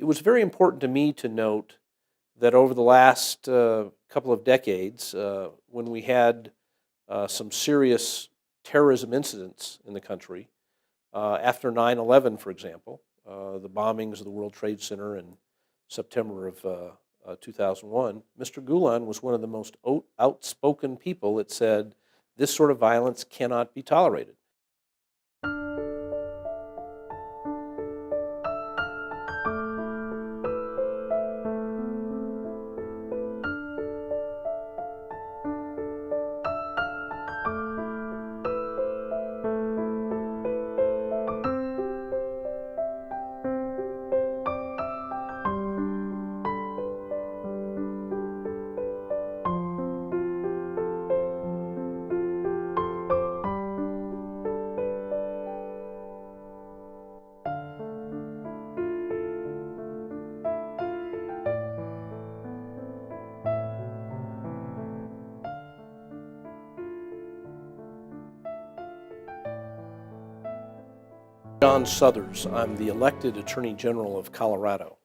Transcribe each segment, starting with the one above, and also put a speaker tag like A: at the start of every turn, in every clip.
A: It was very important to me to note that over the last couple of decades, when we had some serious terrorism incidents in the country, after 9/11, for example, the bombings of the World Trade Center in September of 2001, Mr. Gulen was one of the most outspoken people that said this sort of violence cannot be tolerated. John Suthers. I'm the elected Attorney General of Colorado.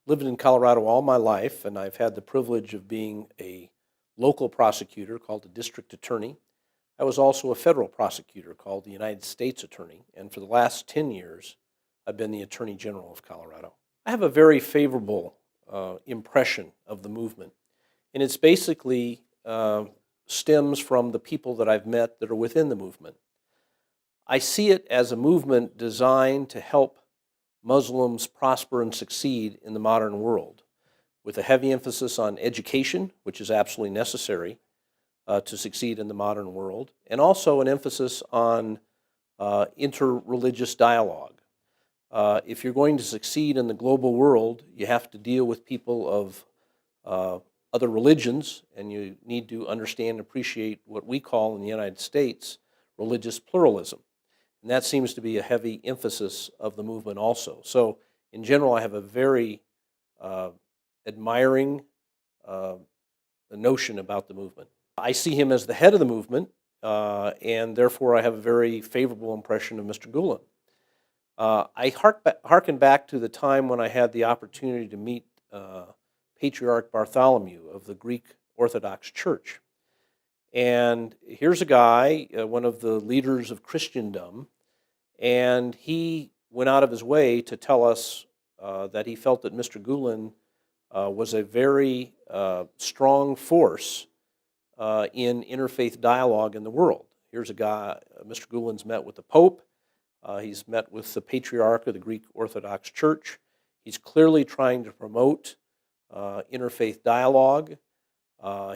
A: Lived in Colorado all my life, and I've had the privilege of being a local prosecutor called a district attorney. I was also a federal prosecutor called the United States Attorney, and for the last 10 years, I've been the Attorney General of Colorado. I have a very favorable impression of the movement, and it's basically stems from the people that I've met that are within the movement. I see it as a movement designed to help Muslims prosper and succeed in the modern world, with a heavy emphasis on education, which is absolutely necessary to succeed in the modern world, and also an emphasis on interreligious dialogue. If you're going to succeed in the global world, you have to deal with people of other religions, and you need to understand and appreciate what we call in the United States religious pluralism. And that seems to be a heavy emphasis of the movement also. So in general, I have a very admiring notion about the movement. I see him as the head of the movement, and therefore I have a very favorable impression of Mr. Gulen. I hearken back to the time when I had the opportunity to meet Patriarch Bartholomew of the Greek Orthodox Church. And here's a guy, one of the leaders of Christendom, and he went out of his way to tell us that he felt that Mr. Gulen was a very strong force in interfaith dialogue in the world. Here's a guy, Mr. Gulen's met with the Pope, he's met with the Patriarch of the Greek Orthodox Church. He's clearly trying to promote interfaith dialogue.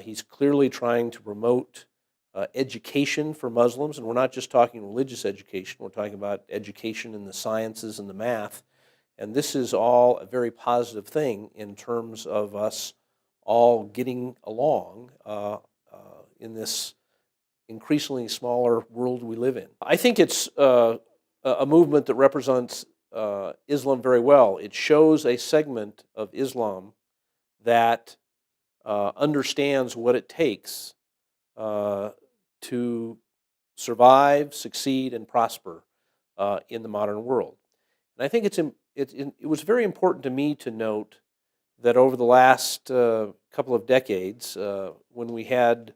A: He's clearly trying to promote education for Muslims, and we're not just talking religious education, we're talking about education in the sciences and the math, and this is all a very positive thing in terms of us all getting along in this increasingly smaller world we live in. I think it's a movement that represents Islam very well. It shows a segment of Islam that understands what it takes to survive, succeed, and prosper in the modern world. And I think it was very important to me to note that over the last couple of decades, when we had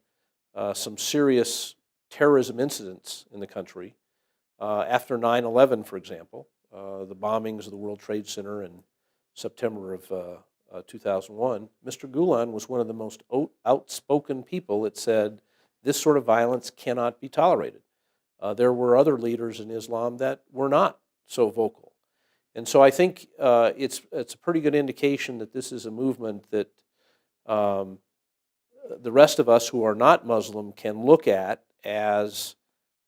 A: some serious terrorism incidents in the country, after 9/11, for example, the bombings of the World Trade Center in September of 2001, Mr. Gulen was one of the most outspoken people that said this sort of violence cannot be tolerated. There were other leaders in Islam that were not so vocal. And so I think it's a pretty good indication that this is a movement that the rest of us who are not Muslim can look at as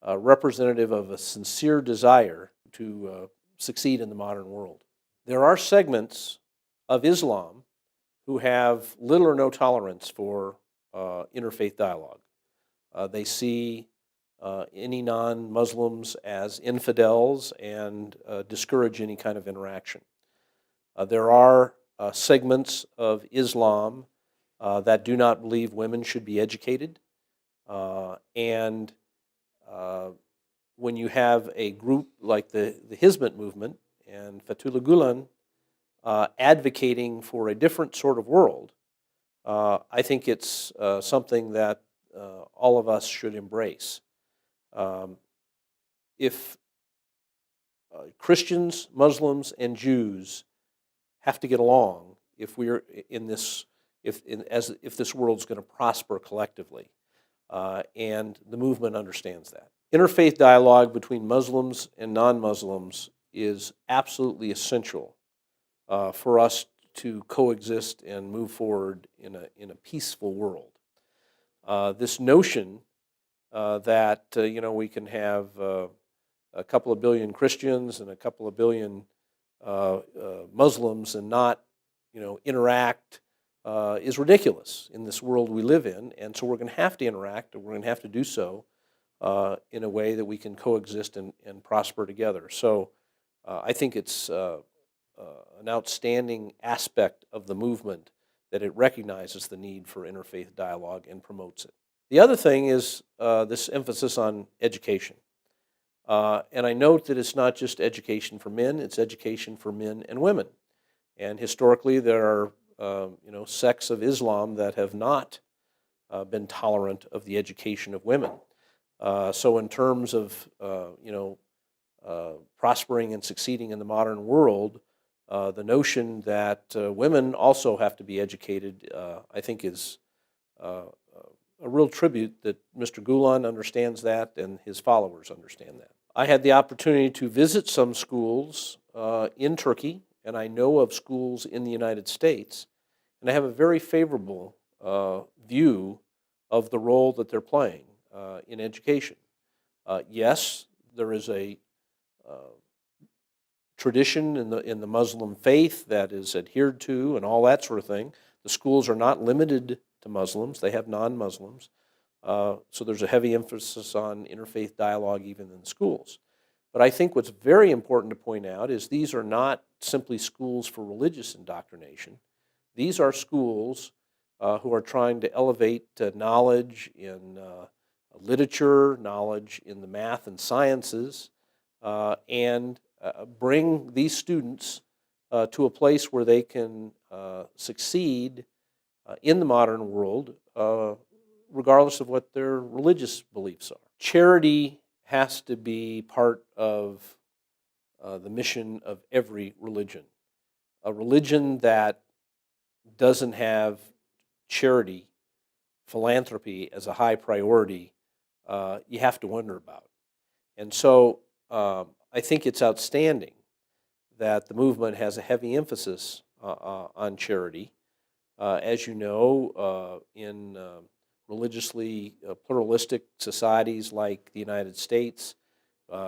A: representative of a sincere desire to succeed in the modern world. There are segments of Islam who have little or no tolerance for interfaith dialogue. They see any non-Muslims as infidels and discourage any kind of interaction. There are segments of Islam that do not believe women should be educated, and when you have a group like the Hizmet movement and Fethullah Gulen advocating for a different sort of world, I think it's something that all of us should embrace. If Christians, Muslims, and Jews have to get along if we're in this, if this world's going to prosper collectively, and the movement understands that. Interfaith dialogue between Muslims and non-Muslims is absolutely essential for us to coexist and move forward in a peaceful world. This notion that we can have a couple of billion Christians and a couple of billion Muslims and not interact is ridiculous in this world we live in, and so we're going to have to interact, and we're going to have to do so in a way that we can coexist and prosper together. So I think it's an outstanding aspect of the movement that it recognizes the need for interfaith dialogue and promotes it. The other thing is this emphasis on education. And I note that it's not just education for men, it's education for men and women. And historically there are sects of Islam that have not been tolerant of the education of women. So in terms of prospering and succeeding in the modern world, the notion that women also have to be educated, I think is a real tribute that Mr. Gulen understands that and his followers understand that. I had the opportunity to visit some schools in Turkey, and I know of schools in the United States, and I have a very favorable view of the role that they're playing in education. Yes, there is a tradition in the Muslim faith that is adhered to and all that sort of thing. The schools are not limited to Muslims. They have non-Muslims. So there's a heavy emphasis on interfaith dialogue even in schools. But I think what's very important to point out is these are not simply schools for religious indoctrination. These are schools who are trying to elevate knowledge in literature, knowledge in the math and sciences, and bring these students to a place where they can succeed in the modern world, regardless of what their religious beliefs are. Charity has to be part of the mission of every religion. A religion that doesn't have charity, philanthropy as a high priority, you have to wonder about. And so I think it's outstanding that the movement has a heavy emphasis on charity. As you know, in religiously pluralistic societies like the United States,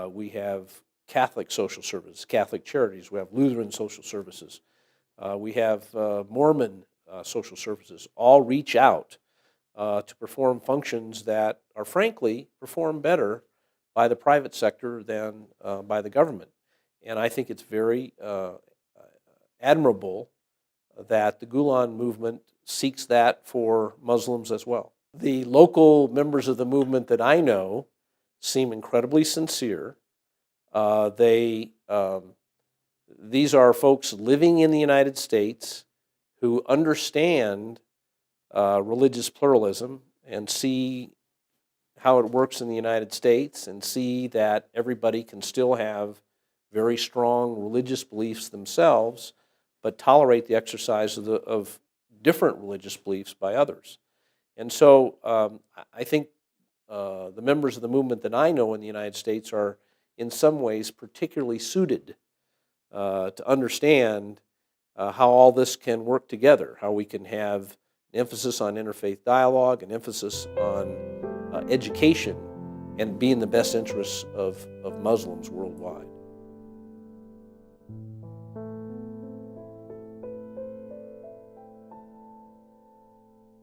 A: we have Catholic social services, Catholic charities, we have Lutheran social services, we have Mormon social services, all reach out to perform functions that are frankly performed better by the private sector than by the government. And I think it's very admirable that the Gulen movement seeks that for Muslims as well. The local members of the movement that I know seem incredibly sincere. These are folks living in the United States who understand religious pluralism and see how it works in the United States and see that everybody can still have very strong religious beliefs themselves, but tolerate the exercise of different religious beliefs by others. And so I think the members of the movement that I know in the United States are in some ways particularly suited to understand how all this can work together, how we can have an emphasis on interfaith dialogue, an emphasis on education, and be in the best interests of Muslims worldwide.